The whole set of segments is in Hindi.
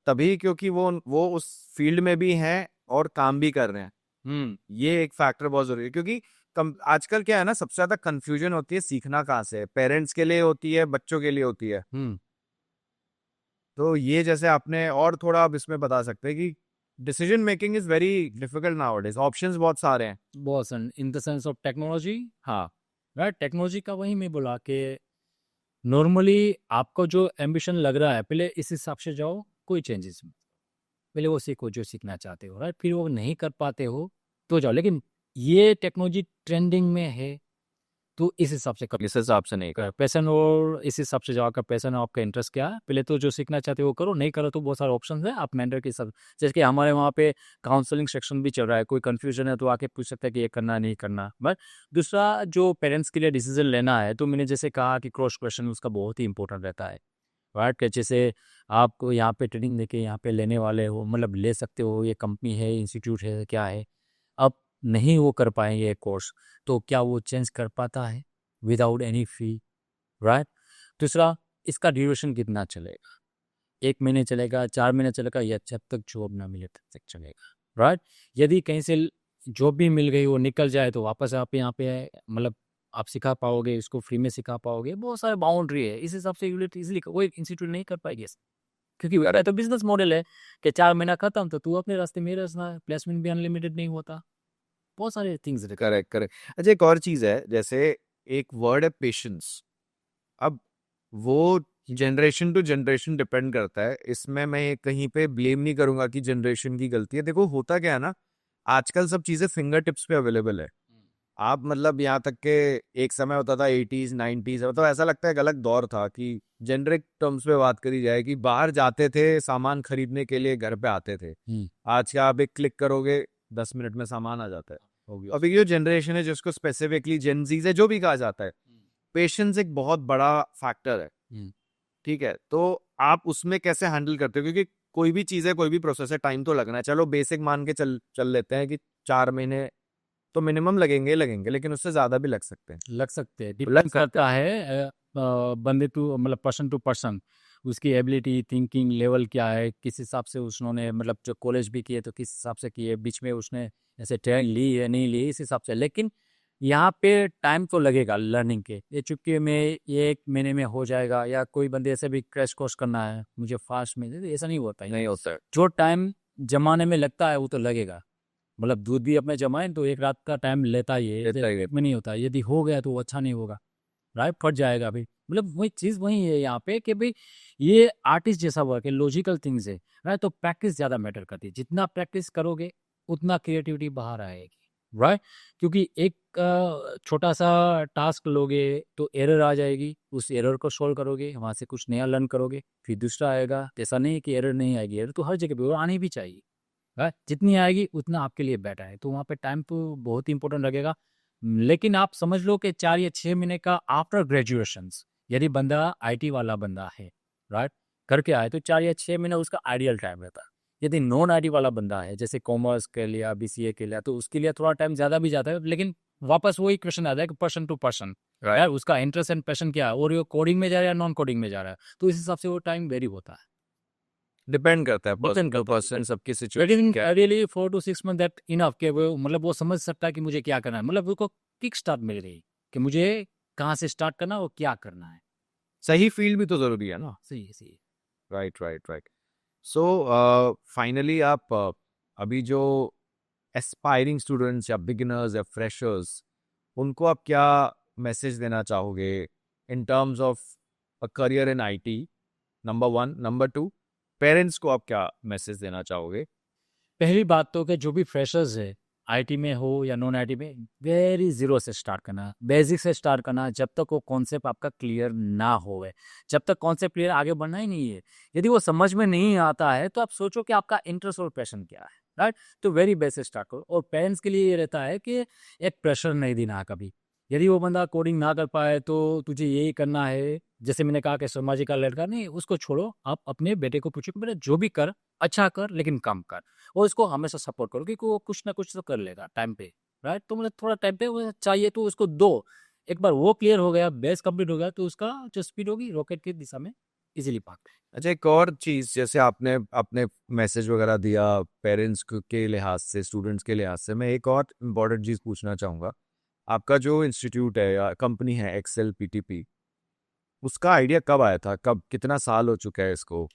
तभी क्योंकि वो उस फील्ड में भी हैं और काम भी कर रहे हैं। ये एक फैक्टर बहुत जरूरी है, क्योंकि आजकल क्या है ना, सबसे ज्यादा कंफ्यूजन होती है सीखना कहाँ से है, पेरेंट्स के लिए होती है, बच्चों के लिए होती है। हम्म। तो ये जैसे आपने और थोड़ा आप इसमें बता सकते हैं कि decision making is very difficult nowadays, options बहुत सारे हैं। बहुत in the sense of technology. हाँ, राइट, टेक्नोलॉजी का वही मैं बोला कि नॉर्मली आपको जो एम्बिशन लग रहा है पहले इस हिसाब से जाओ, कोई चेंजेस पहले वो सीखो जो सीखना चाहते हो, राइट। फिर वो नहीं कर पाते हो तो जाओ, लेकिन ये टेक्नोलॉजी ट्रेंडिंग में है तो इस हिसाब से इस हिसाब से नहीं कर। पैशन, और इस हिसाब से जो आपका पैशन है, आपका इंटरेस्ट क्या है, पहले तो जो सीखना चाहते हो वो करो, नहीं करो तो बहुत सारे ऑप्शन है, आप मेंटर के हिसाब। जैसे कि हमारे वहाँ पे काउंसलिंग सेक्शन भी चल रहा है, कोई कंफ्यूजन है तो आके पूछ सकता है कि ये करना नहीं करना। बट दूसरा, जो पेरेंट्स के लिए डिसीजन लेना है, तो मैंने जैसे कहा कि क्रॉस क्वेश्चन उसका बहुत ही इंपॉर्टेंट रहता है, राइट। कि जैसे आपको यहाँ पे ट्रेनिंग देके यहाँ पे लेने वाले हो, मतलब ले सकते हो, ये कंपनी है, इंस्टीट्यूट है, क्या है। अब नहीं वो कर पाएंगे ये कोर्स, तो क्या वो चेंज कर पाता है विदाउट एनी फी, राइट। दूसरा, इसका ड्यूरेशन कितना चलेगा, 1 महीने चलेगा, 4 महीने चलेगा, या जब तक जॉब ना मिले तब तक चलेगा, राइट। यदि कहीं से जॉब भी मिल गई, वो निकल जाए, तो वापस आप यहाँ पे मतलब आप सिखा पाओगे, इसको फ्री में सिखा पाओगे, बहुत सारे बाउंड्री है। इस हिसाब से इजीली कोई इंस्टीट्यूट नहीं कर पाएगी ऐसा। क्योंकि अरे तो बिजनेस मॉडल है कि 4 महीना खत्म तो तू अपने रास्ते में रहना, प्लेसमेंट भी अनलिमिटेड नहीं होता, बहुत सारे थिंग्स रहते हैं। Correct correct. अच्छा, एक और चीज है, जैसे एक वर्ड है पेशेंस। अब वो जनरेशन टू जनरेशन डिपेंड करता है, इसमें मैं कहीं पे ब्लेम नहीं करूंगा कि जनरेशन की गलती है। देखो होता क्या है ना, आजकल सब चीजें फिंगर टिप्स पे अवेलेबल है। आप मतलब यहाँ तक के एक समय होता था 80s 90s, मतलब ऐसा लगता है एक अलग दौर था कि जेनरिक टर्म्स पे बात करी जाए कि बाहर जाते थे सामान खरीदने के लिए, घर पे आते थे। हम्म। आज क्या, आप एक क्लिक करोगे 10 मिनट में सामान आ जाता है। हो गया। अभी जो जनरेशन है जिसको स्पेसिफिकली जेनजीज है जो भी कहा जाता है, पेशेंस एक बहुत बड़ा फैक्टर है। हम्म। ठीक है, तो आप उसमें कैसे हैंडल करते हो, क्योंकि कोई भी चीज है, कोई भी प्रोसेस है, टाइम तो लगना है। चलो बेसिक मान के चल चल लेते हैं कि 4 महीने तो मिनिमम लगेंगे ही लगेंगे, लेकिन उससे ज्यादा भी लग सकते हैं। लग सकते हैं, लग डिपेंड सकते करता है बंदे टू मतलब पर्सन टू पर्सन, उसकी एबिलिटी, थिंकिंग लेवल क्या है, किस हिसाब से उसने मतलब जो कॉलेज भी किए तो किस हिसाब से किए, बीच में उसने ऐसे ट्रेन ली है नहीं ली, इस हिसाब से। लेकिन यहाँ पे टाइम तो लगेगा लर्निंग के, ये चुटकी में ये 1 महीने में हो जाएगा, या कोई बंदे ऐसे भी क्रैश कोर्स करना है मुझे फास्ट में, तो ऐसा नहीं होता है। नहीं होता जो टाइम जमाने में लगता है वो तो लगेगा, मतलब दूध भी अपने जमाएं तो एक रात का टाइम लेता ही है, ऐसे है। में नहीं होता। यदि हो गया तो वो अच्छा नहीं होगा, राइट, फट जाएगा भाई। मतलब वही चीज़ वही है यहाँ पे कि भाई ये आर्टिस्ट जैसा वर्क है, लॉजिकल थिंग्स है, राइट। तो प्रैक्टिस ज़्यादा मैटर करती है, जितना प्रैक्टिस करोगे उतना क्रिएटिविटी बाहर आएगी, राइट। क्योंकि एक छोटा सा टास्क लोगे तो एरर आ जाएगी, उस एरर को सोल्व करोगे, वहाँ से कुछ नया लर्न करोगे, फिर दूसरा आएगा। ऐसा नहीं है कि एरर नहीं आएगी, एरर तो हर जगह पे, और आनी भी चाहिए, right? जितनी आएगी उतना आपके लिए बेटर है, तो वहाँ पे टाइम तो बहुत ही इंपॉर्टेंट लगेगा। लेकिन आप समझ लो कि 4 या 6 महीने का आफ्टर ग्रेजुएशन, यदि बंदा आईटी वाला बंदा है, राइट, करके आए, तो 4 या 6 महीना उसका आइडियल टाइम रहता है। यदि नॉन आईटी वाला बंदा है, जैसे कॉमर्स के लिया, बीसीए के लिया, तो उसके लिए थोड़ा टाइम ज़्यादा भी जाता है। लेकिन वापस वही क्वेश्चन आता है कि पर्सन टू पर्सन, यार उसका इंटरेस्ट एंड पैशन क्या है, और वो कोडिंग में जा रहा है या नॉन कोडिंग में जा रहा है, तो इस हिसाब से वो टाइम वेरी होता है, डिपेंड करता है पर्सन डिपेंड टू करता है। पर्सन, सबकी सिचुएशन लेकिन क्या है। Really 4 to 6 month that enough के वो मतलब वो समझ सकता है कि मुझे क्या करना है, मतलब उसको किक स्टार्ट मिल गई कि मुझे कहाँ से स्टार्ट करना है और क्या करना है। सही फील्ड भी तो जरूरी है ना। सही है, सही है। Right right right. So finally आप अभी जो एस्पायरिंग स्टूडेंट्स या बिगिनर्स या फ्रेशर्स, उनको आप क्या मैसेज देना चाहोगे in terms of a career in IT, number one. Number two, parents को आप क्या मैसेज देना चाहोगे। पहली बात तो कि जो भी फ्रेशर्स है, आईटी में हो या नॉन आईटी में, वेरी जीरो से स्टार्ट करना, बेसिक से स्टार्ट करना, जब तक वो कॉन्सेप्ट आपका क्लियर ना होवे। जब तक कॉन्सेप्ट क्लियर, आगे बढ़ना ही नहीं है। यदि वो समझ में नहीं आता है तो आप सोचो कि आपका इंटरेस्ट और पैशन क्या है, राइट। तो वेरी बेसिक स्टार्ट करो। और पेरेंट्स के लिए ये रहता है कि एक प्रेशर नहीं देना है कभी। यदि वो बंदा कोडिंग ना कर पाए तो तुझे यही करना है, जैसे मैंने कहा कि शर्मा का लड़का, नहीं उसको छोड़ो, आप अपने बेटे को पूछो कि बेटा जो भी कर अच्छा कर लेकिन कम कर, और इसको हमेशा सपोर्ट करो, क्योंकि वो कुछ ना कुछ तो कर लेगा टाइम पे, राइट। तो मतलब थोड़ा टाइम पे वो चाहिए तो उसको दो। एक बार वो क्लियर हो गया, बेस कंप्लीट हो गया, तो उसका जो स्पीड होगी रॉकेट की दिशा में इजीली भागते हैं। अच्छा, एक और चीज़, जैसे आपने अपने मैसेज वगैरह दिया पेरेंट्स के लिहाज से, स्टूडेंट्स के लिहाज से, मैं एक और इम्पॉर्टेंट चीज़ पूछना चाहूँगा। आपका जो इंस्टीट्यूट है या कंपनी है एक्सेल पीटीपी, उसका आइडिया कब आया था? कब, कितना साल हो चुका है इसको?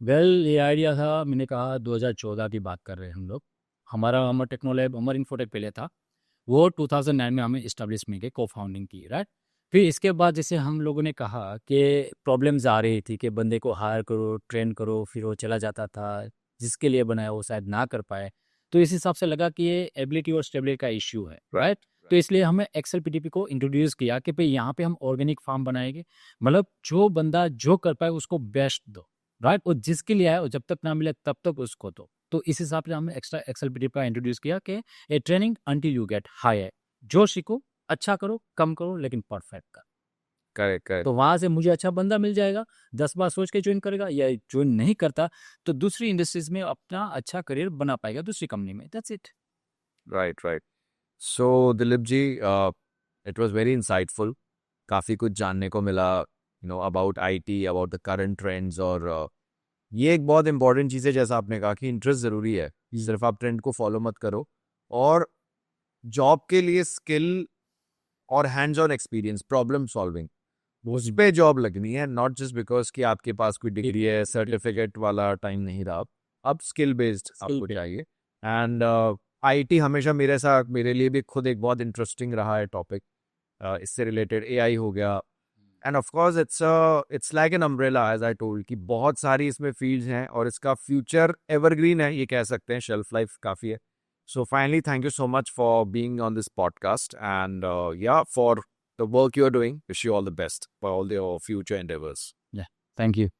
ये आइडिया था, मैंने कहा 2014 की बात कर रहे हैं हम लोग। हमारा टेक्नोलैब, अमर इन्फोटेक पहले था, वो 2009 में हमें इस्टेब्लिशमेंट की को-फाउंडिंग की, राइट? फिर इसके बाद जैसे हम लोगों ने कहा कि प्रॉब्लम्स आ रही थी कि बंदे को हायर करो, ट्रेन करो, फिर वो चला जाता था, जिसके लिए बनाया वो शायद ना कर पाए। तो इस हिसाब से लगा कि ये एबिलिटी और स्टेबिलिटी का इश्यू है, राइट? तो इसलिए हमें एक्सेल पीटीपी को इंट्रोड्यूस किया कि भाई यहाँ पे हम ऑर्गेनिक फार्म बनाएंगे, मतलब जो बंदा जो कर पाए उसको बेस्ट दो, राइट? और जिसके लिए आए और जब तक ना मिले तब तक उसको दो। तो इस हिसाब से हमने एक्स्ट्रा एक्सेल पीटीपी का इंट्रोड्यूस किया कि a training until you get hire, जो सीखो अच्छा करो, कम करो, लेकिन परफेक्ट करो। Correct, correct. तो वहां से मुझे अच्छा बंदा मिल जाएगा, 10 बार सोच के ज्वाइन करेगा, या ज्वाइन नहीं करता तो दूसरी इंडस्ट्रीज में अपना अच्छा करियर बना पाएगा दूसरी कंपनी में। That's it. Right, right. So Dilip ji, it was very insightful. काफ़ी कुछ जानने को मिला, about IT, about the current trends. और ये एक बहुत इंपॉर्टेंट चीज़ है, जैसा आपने कहा कि इंटरेस्ट ज़रूरी है, सिर्फ आप ट्रेंड को फॉलो मत करो। और जॉब के लिए स्किल और hands on experience, problem solving, उस पे जॉब लगनी है, नॉट जस्ट बिकॉज कि आपके पास कोई डिग्री है, सर्टिफिकेट वाला टाइम नहीं रहा। अब स्किल बेस्ड आपको based। चाहिए। एंड आईटी हमेशा मेरे लिए भी खुद एक बहुत इंटरेस्टिंग रहा है टॉपिक। इससे रिलेटेड एआई हो गया, and of course it's like an umbrella, as I told, कि बहुत सारी इसमें फील्ड्स हैं और इसका फ्यूचर एवरग्रीन है, ये कह सकते हैं, शेल्फ लाइफ काफ़ी है। So finally, thank you so much for being on this podcast, and yeah, for the work you're doing. Wish you all the best for all your future endeavors. Yeah, thank you।